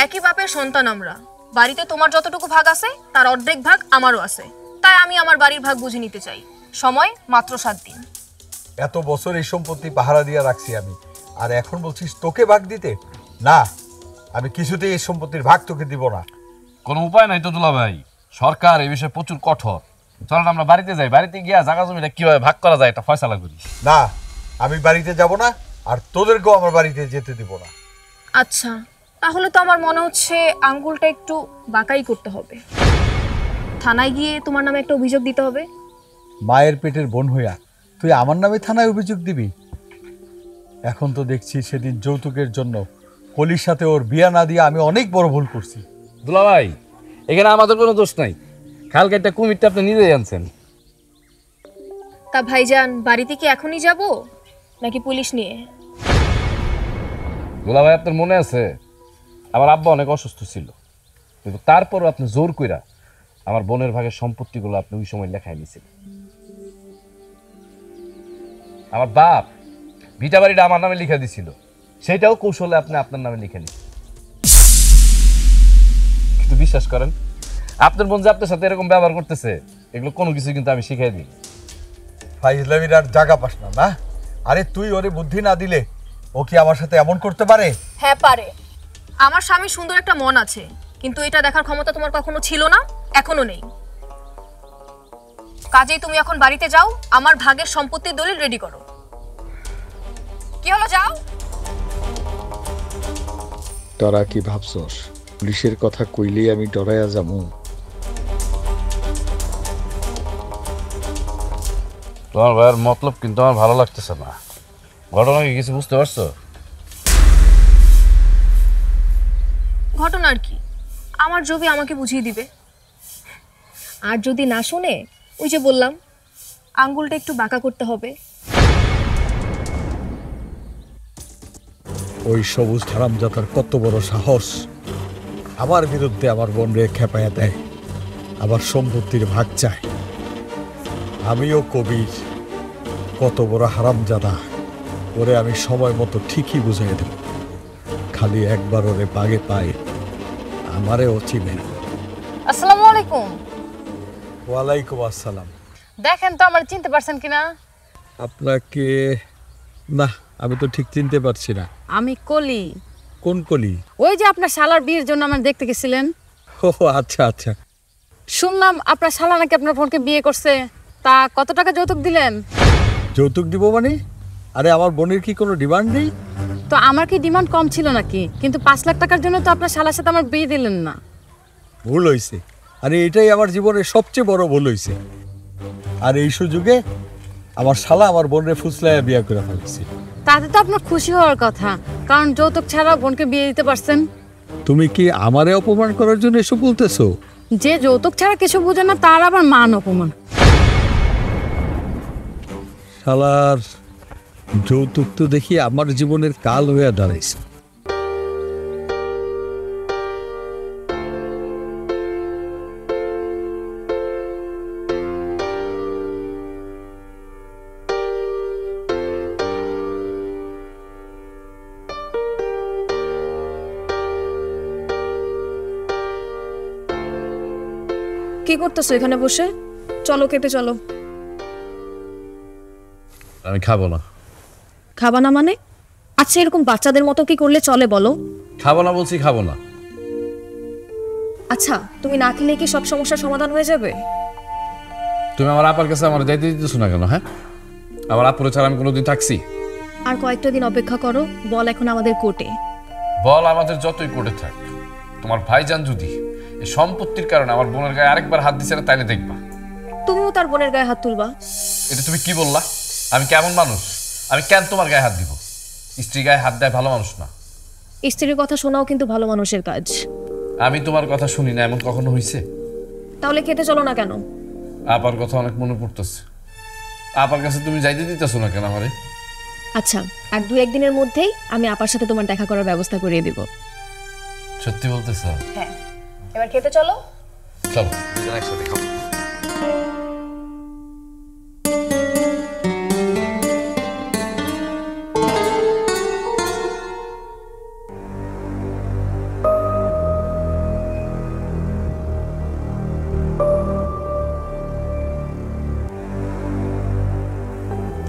একই বাপের সন্তান আমরা। বাড়িতে তোমার যতটুকু ভাগ আছে তার অর্ধেক ভাগ আমারও আছে, তাই আমি আমার বাড়ির ভাগ বুঝে নিতে চাই। সময় মাত্র 7 দিন। এত বছর এই সম্পত্তি পাহারা দিয়ে রাখছি আমি, আর এখন বলছিস তোকে ভাগ দিতে? না, আমি কিছুতেই এই সম্পত্তির ভাগ তোকে দিব না। কোনো উপায় নাই তো দুলা ভাই, সরকার এই বিষয়ে প্রচুর কঠোর। চলেন আমরা বাড়িতে যাই, বাড়িতে গিয়া জায়গা জমিটা কিভাবে ভাগ করা যায় এটা ফয়সালা করি। না, আমি বাড়িতে যাব না, আর তোদেরকেও আমার বাড়িতে যেতে দিব না। আচ্ছা, তাহলে তো আমার মনে হচ্ছে আঙ্গুলটা একটু বাঁকাই করতে হবে। থানায় গিয়ে তোমার নামে একটা অভিযোগ দিতে হবে। মায়ের পেটের বোন হইয়া তুই আমার নামে থানায় অভিযোগ দিবি? এখন তো দেখছি সেদিন যৌতুকের জন্য কলির সাথে ওর বিয়া না দিয়ে আমি অনেক বড় ভুল করছি। দুলা ভাই, এখানে আমাদের কোনো দোষ নাই, কালকে একটা কুমিরটা আপনি নিজেই আনছেন। তা ভাইজান, বাড়িতে কি এখনই যাব নাকি পুলিশ নিয়ে? দুলা ভাই, আপনার মনে আছে আমার আব্বা অনেক অসুস্থ ছিল, কিন্তু তারপরও আপনি জোর কইরা আমার বোনের ভাগের সম্পত্তিগুলো আপনি ওই সময় লেখায় নিয়েছিলেন। আমার বাপ ভিটা বাড়িটা আমার নামে লিখে দিছিল, সেইটাও কৌশলে আপনি আপনার নামে লিখে নিন। কিন্তু বিশ্বাস করেন, আপনার বোন যে আপনার সাথে এরকম ব্যবহার করতেছে, এগুলো কোনো কিছু কিন্তু আমি শিখাই দিই। ফাইজলামির আর জায়গা পাস না না? আরে তুই ওরে বুদ্ধি না দিলে ও কি আমার সাথে এমন করতে পারে? হ্যাঁ পারে। আমার স্বামীর সুন্দর একটা মন আছে, কিন্তু এটা দেখার ক্ষমতা তোমার কখনো ছিল না, এখনো নেই। কাজেই তুমি এখন বাড়িতে যাও, আমার ভাগের সম্পত্তির দলিল রেডি করো। কি হলো, যাও। তোরা কি ভাবছস পুলিশের কথা কইলেই আমি ডরাইয়া যাবো? তোমার ভাইয়ের মতলব কিন্তু আমার ভালো লাগতেছে না। ঘটনা কি কিছু বুঝতে পারছো? ঘটনার কি? আমার জমি আমাকে বুঝিয়ে দিবে। আর যদি না শুনে, ওই যে বললাম, আঙ্গুলটা একটু বাঁকা করতে হবে। ওই সবুজ হারামজাদার কত বড় সাহস, আমার বিরুদ্ধে আমার বোন রে খেপাইয়া দেয়, আবার সম্পত্তির ভাগ চায়। আমিও কবির, কত বড় হারামজাদা, ওরে আমি সময় মতো ঠিকই বুঝাই দেব। খালি একবার ওরে বাগে পায়, আমারেও চিনে। আসসালামু আলাইকুম। ওয়ালাইকুম আসসালাম। দেখেন তো আমার চিনতে পারছেন কিনা? আপনাকে না, আমি তো ঠিক চিনতে পারছি না। আমি কলি। কোন কলি? ওই যে আপনার শালার বিয়ের জন্য আমার দেখতে গেছিলেন। ও আচ্ছা আচ্ছা। শুনলাম আপনার শালা নাকি আপনার বোনকে বিয়ে করছে, তা কত টাকা যৌতুক দিলেন? যৌতুক দিব মানে? আরে আমার বোনের কি কোনো ডিমান্ড নেই? তো আমার কি ডিমান্ড কম ছিল নাকি? কিন্তু 5 লাখ টাকার জন্য তো আপনার শালার সাথে আমার বিয়ে দিলেন না। ভুল হয়েছে, আরে এটাই আমার জীবনের সবচেয়ে বড় ভুল হয়েছে। আর এই সুযোগে আমার শালা আমার বোনের ফুসলাইয়া বিয়ে করে ফেলেছি। তাতে তো আপনার খুশি হওয়ার কথা, কারণ যৌতুক ছাড়া বোনকে বিয়ে দিতে পারছেন। তুমি কি আমারে অপমান করার জন্য এসব বলতেছো? যে যৌতুক ছাড়া কিছু বোঝে না তার আবার মান অপমান। শালার যৌতুক তো দেখি আমার জীবনের কাল হয়ে দাঁড়াইছে। কি করতেছো এখানে বসে? চলো খেতে চলো। আমি খাবো না। খাবা না মানে? আচ্ছা এরকম বাচ্চাদের মতো কি করলে চলে বলো? খাবো না বলছি, খাবো না। আচ্ছা তুমি না খেলে কি সব সমস্যার সমাধান হয়ে যাবে? তুমি আমার আপার কাছে আমার যাইতে দিতেছো না কেন? হ্যাঁ, আমার আপুরে ছাড়া আমি কোনোদিন থাকছি? আর কয়েকটা দিন অপেক্ষা করো, বল এখন আমাদের কোর্টে। বল আমাদের যতই কোর্টে থাক, তোমার ভাইজান যদি এই সম্পত্তির কারণে আমার বোনের গায়ে আরেকবার হাত দিছে না, তাইলে দেখবা। তুমিও তার বোনের গায়ে হাত তুলবা? এটা তুমি কি বললা? আমি কেমন মানুষ? আমি কেন তোমার গায়ে হাত দিব? স্ত্রী গায়ে হাত দেয় ভালো মানুষ না। স্ত্রীর কথা শোনাও কিন্তু ভালো মানুষের কাজ। আমি তোমার কথা শুনি না এমন কখনো হইছে? তাহলে খেতে চলো না কেন? আপার কথা অনেক মনে পড়তেছে। আপার কাছে তুমি যাইতে দিতেছো না কেন আমারে? আচ্ছা আর 2-1 দিনের মধ্যেই আমি আপার সাথে তোমার দেখা করার ব্যবস্থা করিয়ে দিব। সত্যি বলতেছ? হ্যাঁ, এবার খেতে চলো। চলো দুজন একসাথে খাবো।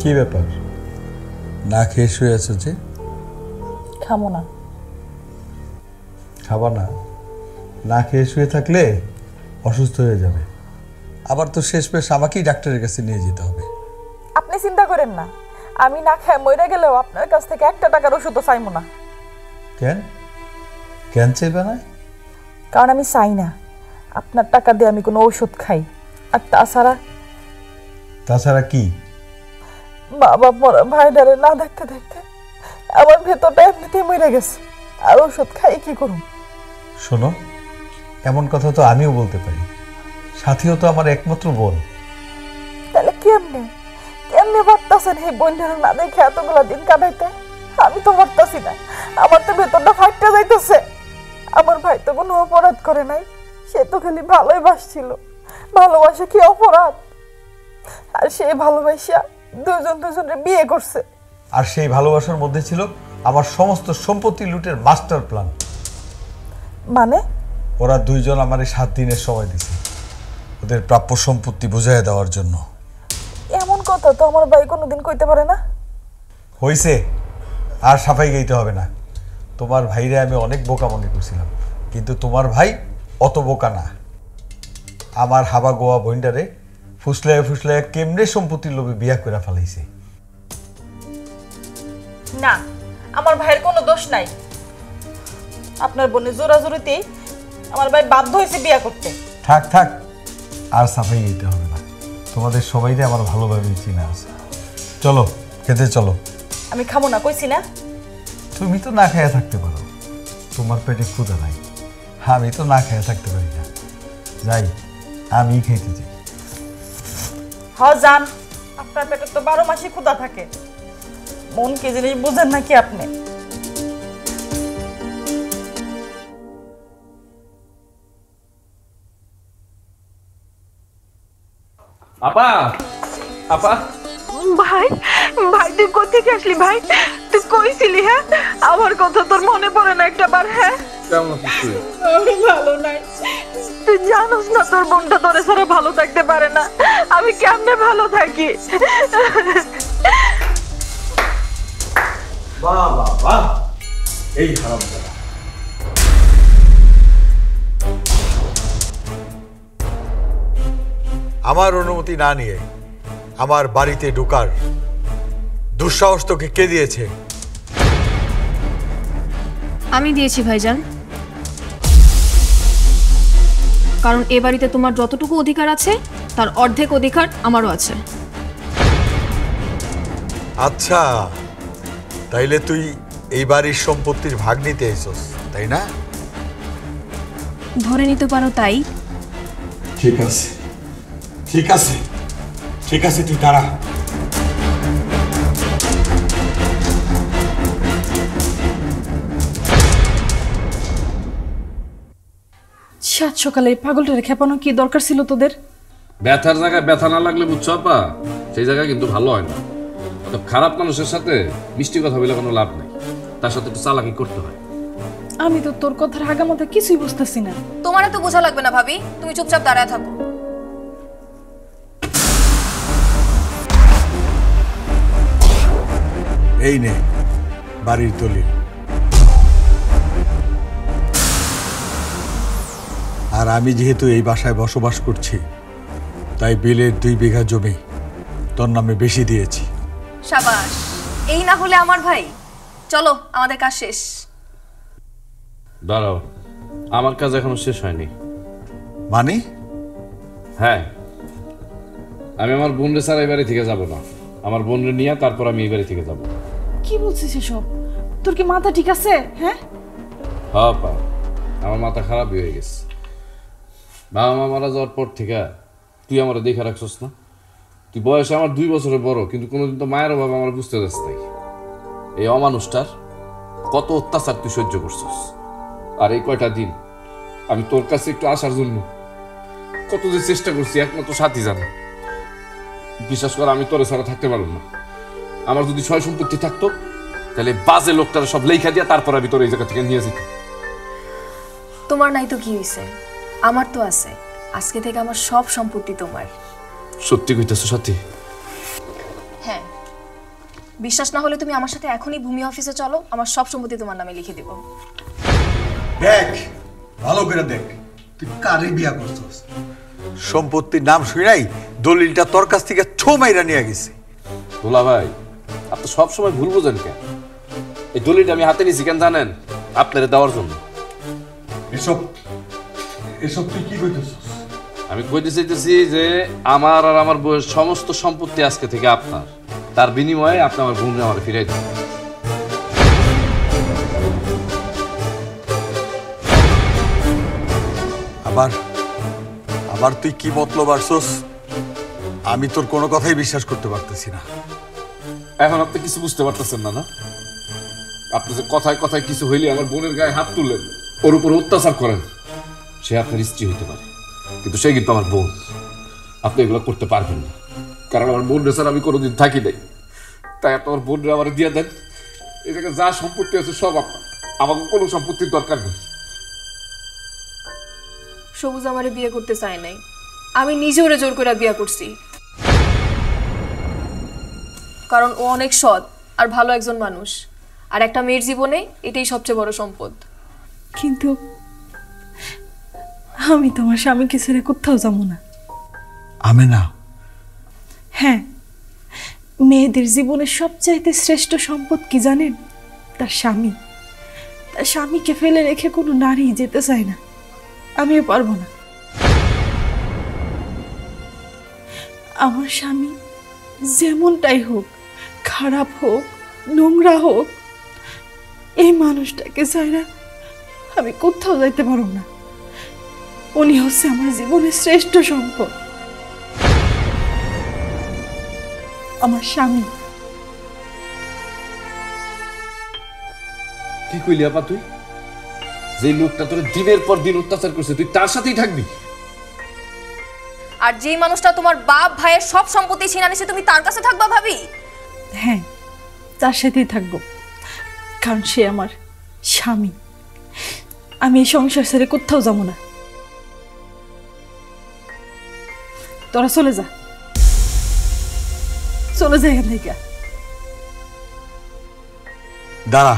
কি ব্যাপার, না খেয়ে শুয়ে আছো যে? খামো না। খাবা না? না খেয়ে শুয়ে থাকলে অসুস্থ হয়ে যাবে, আবার তো শেষমেশ আমাকেই ডাক্তারের কাছে নিয়ে যেতে হবে। আপনি চিন্তা করেন না, আমি না খেয়ে মরে গেলেও আপনার কাছ থেকে 1 টাকার ওষুধও চাইবো না। কেন কেন চাইবে না? কারণ আমি চাই না আপনার টাকা দিয়ে আমি কোনো ওষুধ খাই। আর তাছাড়া কি? বাবা মরা ভাইডারে না দেখতে দেখতে আমার ভেতরটা এমনিতেই মরে গেছে, আর ওষুধ খাই কি করুন? শোনো, এমন কথা তো আমিও বলতে পারি, সাথীও তো আমার একমাত্র বোন। তাহলে কেমনে পারতাছেন এই বন্যার না দেখে এতগুলা দিন কাটাইতে? আমি তো পারতাছি না, আমার তো ভেতরটা ফাটতে যাইতেছে। আমার ভাই তো কোনো অপরাধ করে নাই, সে তো খালি ভালোই বাসছিল। ভালোবাসা কি অপরাধ? আর সেই ভালোবাসা দুজনের বিয়ে করছে। আর সেই ভালোবাসার মধ্যে ছিল আমার সমস্ত সম্পত্তি লুটের মাস্টার প্ল্যান। মানে? ওরা দুইজন আমারে 7 দিনের সময় দিছে ওদের প্রাপ্য সম্পত্তি বুঝাইয়া দেওয়ার জন্য। এমন কথা তো আমার ভাই কোনোদিন কইতে পারে না। হইছে, আর সাফাই গাইতে হবে না। তোমার ভাইরে আমি অনেক বোকা মনে করছিলাম, কিন্তু তোমার ভাই অত বোকা না। আমার হাবা গোয়া বইন্ডারে ফুসলাইয়া কেমনে সম্পত্তির লোভে বিয়া করে ফেলাইছে। না, আমার ভাইয়ের কোনো দোষ নাই। আপনার বোনের জোরাজোরিতেই আমার ভাই বাধ্য হয়েছে বিয়া করতে। থাক, আর সাফাই গাইতে হবে না। তোমাদের সবাইরে আমার ভালোভাবে চিনা আছে। চলো খেতে চলো। আমি খাবো না, কইছি না। তুমি তো না খাইয়া থাকতে পারো, তোমার পেটে ক্ষুধা নাই। আমি তো না খাইয়া থাকতে পারি না। যাই, আমি খেতে চাই। যান, আপনার পেটে তো 12 মাসই ক্ষুধা থাকে। মন কি জিনিস বুঝেন নাকি আপনি? আপা, আপা, ভাই তুই কোথেকে আসলি? ভাই তুই কইছিলি হ্যাঁ, আমার কথা তোর মনে পড়ে না একটা বার? হ্যাঁ, কেমন আছিস তুই? আমি ভালো নাই। তুই জানোস না তোর বোনটা তোরে ছাড়া ভালো থাকতে পারে না। আমি কেমনে ভালো থাকি? বাহ, এই হারামজাদা। আমার অনুমতি না নিয়ে আমার বাড়িতে ঢোকার দুঃসাহস তোকে কে দিয়েছে? আমি দিয়েছি ভাইজান, কারণ এ বাড়িতে তোমার যতটুকু অধিকার আছে তার অর্ধেক অধিকার আমারও আছে। আচ্ছা, তাইলে তুই এই বাড়ির সম্পত্তির ভাগ নিতে এসেছিস, তাই না? ধরে নিতে পারো তাই। ঠিক আছে, তুই দাঁড়া। সাত সকালে এই পাগলটারে খেপানো কি দরকার ছিল তোদের? ব্যথার জায়গায় ব্যথা না লাগলে বুঝছো আপা, সেই জায়গায় কিন্তু ভালো হয় না। তো খারাপ মানুষের সাথে মিষ্টি কথা বলে কোনো লাভ নেই, তার সাথে একটু চালাকি করতে হয়। আমি তো তোর কথার আগামাথা কিছুই বুঝতেছি না। তোমার তো বোঝা লাগবে না ভাবি, তুমি চুপচাপ দাঁড়ায় থাকো। এই নে বাড়ির দলিল। আর আমি যেহেতু এই বাসায় বসবাস করছি, তাই বিলের 2 বিঘা জমি তোর নামে বেশি দিয়েছি। শাবাশ, এই না হলে আমার ভাই। চলো, আমাদের কাজ শেষ। দাঁড়াও, আমার কাজ এখনো শেষ হয়নি। মানে? হ্যাঁ, আমি আমার বোনরে ছাড়া এই বাড়ি থেকে যাব না। আমার বোনরে নিয়ে তারপর আমি এই বাড়ি থেকে যাব। কি বলছিস এসব? তোর কি মাথা ঠিক আছে? হ্যাঁ, হ্যাঁ পা, আমার মাথা খারাপ হয়ে গেছে। বাবা মা মারা যাওয়ার পর থেকে তুই আমার দেখে রাখছস না। তুই বয়সে আমার 2 বছরের বড়, কিন্তু কোনোদিন তো মায়ের অভাব আমার বুঝতে যাস নাই। এই অমানুষটার কত অত্যাচার তুই সহ্য করছস। আর এই কয়টা দিন আমি তোর কাছে একটু আসার জন্য কত যে চেষ্টা করছি, একমাত্র সাথী জানে। বিশ্বাস কর, আমি তোরে ছাড়া থাকতে পারব না। আমার যদি সয় সম্পত্তি থাকতো, তাহলে বাজে লোকটার সব লেখা দিয়া তারপর আমি তোর এই জায়গা থেকে নিয়ে যেত। তোমার নাই তো কি হইছে, আমার তো আছে। আজকে থেকে আমার সব সম্পত্তি তোমার। সত্যি কইতেছো সাথী? হ্যাঁ, বিশ্বাস না হলে তুমি আমার সাথে এখনই ভূমি অফিসে চলো, আমার সব সম্পত্তি তোমার নামে লিখে দেব। দেখ, ভালো করে দেখ, তুই কারে বিয়া করছস। সম্পত্তির নাম শুনাই দলিলটা তোর কাছ থেকে ছো মাইরা নিয়ে গেছে। ভোলা ভাই, আপনি সবসময় ভুল বোঝেন কেন? এই দলিলটা আমি হাতে নিয়েছি কেন জানেন? আপনারে দেওয়ার জন্য। এসব এসব তুই কি কইতেছস? আমি কইতে চাইতেছি যে আমার আর আমার বউয়ের সমস্ত সম্পত্তি আজকে থেকে আপনার। তার বিনিময়ে আপনি আমার বোনকে আমার ফিরাই দেন। আবার আবার তুই কি মতলব আরছস? আমি তোর কোনো কথাই বিশ্বাস করতে পারতেছি না। এখন আপনি কিছু বুঝতে পারতেছেন না? না, আপনি যে কথায় কথায় কিছু হইলে আমার বোনের গায়ে হাত তুললেন, ওর উপর অত্যাচার করেন, সে আপনার স্ত্রী হইতে পারে, কিন্তু সে কিন্তু আমার বোন। আপনি এগুলো করতে পারবেন না, কারণ আমার বোন রে স্যার আমি কোনোদিন থাকি নাই। তাই আপনি আমার বোন রে আমার দিয়ে দেন। এই জায়গায় যা সম্পত্তি আছে সব আপনার, আমাকে কোনো সম্পত্তির দরকার নেই। সবুজ আমারে বিয়ে করতে চায় নাই, আমি নিজে ওরে জোর করে বিয়ে করছি। কারণ ও অনেক সৎ আর ভালো একজন মানুষ, আর একটা মেয়ের জীবনে এটাই সবচেয়ে বড় সম্পদ। কিন্তু আমি তোমার স্বামীকে ছেড়ে কোথাও যাবো না। আমি না। হ্যাঁ, মেয়েদের জীবনের সবচাইতে শ্রেষ্ঠ সম্পদ কি জানেন? তার স্বামী। তার স্বামীকে ফেলে রেখে কোনো নারী যেতে চায় না। আমিও পারবো না। আমার স্বামী যেমনটাই হোক, খারাপ হোক, নোংরা হোক, এই মানুষটাকে চাইরা আমি কোথাও যাইতে পারব না। উনি হচ্ছে আমার জীবনের শ্রেষ্ঠ সম্পদ, আমার স্বামী। কি কইলি আপা তুই? যে লোকটা তোর দিনের পর দিন অত্যাচার করছে, তুই তার সাথেই থাকবি? আর যেই মানুষটা তোমার বাপ ভাইয়ের সব সম্পত্তি ছিনা নিছে, তুমি তার কাছে থাকবা ভাবি? হ্যাঁ, তার সাথেই থাকবো, কারণ সে আমার স্বামী। আমি এই সংসার ছেড়ে কোথাও যাবো না। তোরা চলে যা, চলে যা এখান থেকে। দাঁড়া,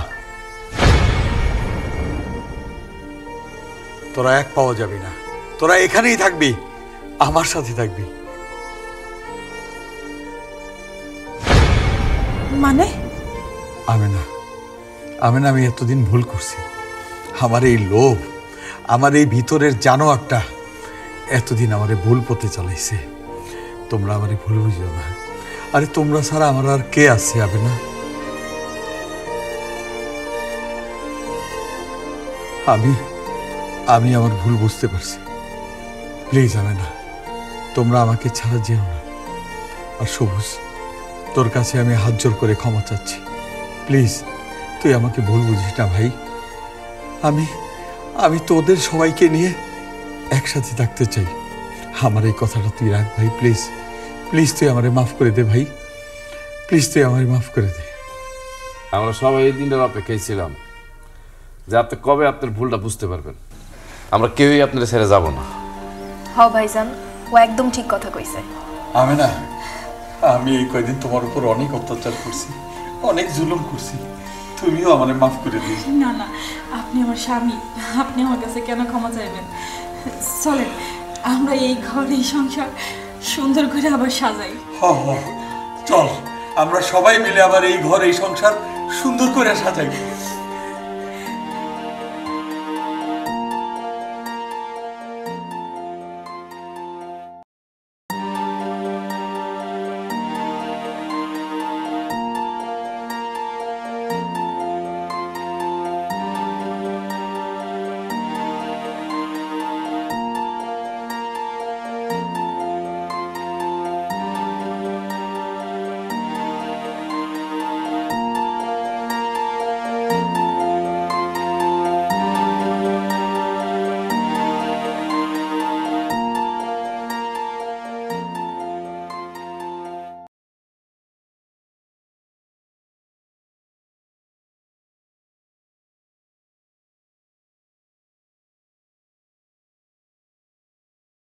তোরা এক পাওয়া যাবি না। তোরা এখানেই থাকবি, আমার সাথে থাকবি। মানে? আমি এতদিন ভুল করছি। আমার এই লোভ, আমার এই ভিতরের জানোয়ারটা এতদিন আমারে ভুল পথে চালাইছে। তোমরা আমারে ভুল বুঝিও না। আরে তোমরা ছাড়া আমার আর কে আছে? আবে না, আমি আমার ভুল বুঝতে পারছি। প্লিজ আমি না, তোমরা আমাকে ছাড়া যেও না। আর সবুজ, তোর কাছে আমি হাত জোর করে ক্ষমা চাচ্ছি। প্লিজ তুই আমাকে ভুল বুঝিস না ভাই। আমি তোদের সবাইকে নিয়ে একসাথে থাকতে চাই। আমার এই কথাটা তুই রাখ ভাই, প্লিজ প্লিজ তুই আমারে মাফ করে দে ভাই, প্লিজ তুই আমারে মাফ করে দে। আমরা সবাই এই দিনটার অপেক্ষায় ছিলাম যে আপনি কবে আপনার ভুলটা বুঝতে পারবেন। আমরা কেউই আপনার ছেড়ে যাব না। হ ভাইজান, ও একদম ঠিক কথা কইছে। আমি না, আমি এই কয়দিন তোমার উপর অনেক অত্যাচার করছি, অনেক জুলুম করছি, তুমিও আমারে মাফ করে দিও। না না, আপনি আমার স্বামী, আপনি আমার কাছে কেন ক্ষমা চাইবেন? চলেন আমরা এই ঘর এই সংসার সুন্দর করে আবার সাজাই। চল আমরা সবাই মিলে আবার এই ঘর এই সংসার সুন্দর করে সাজাই।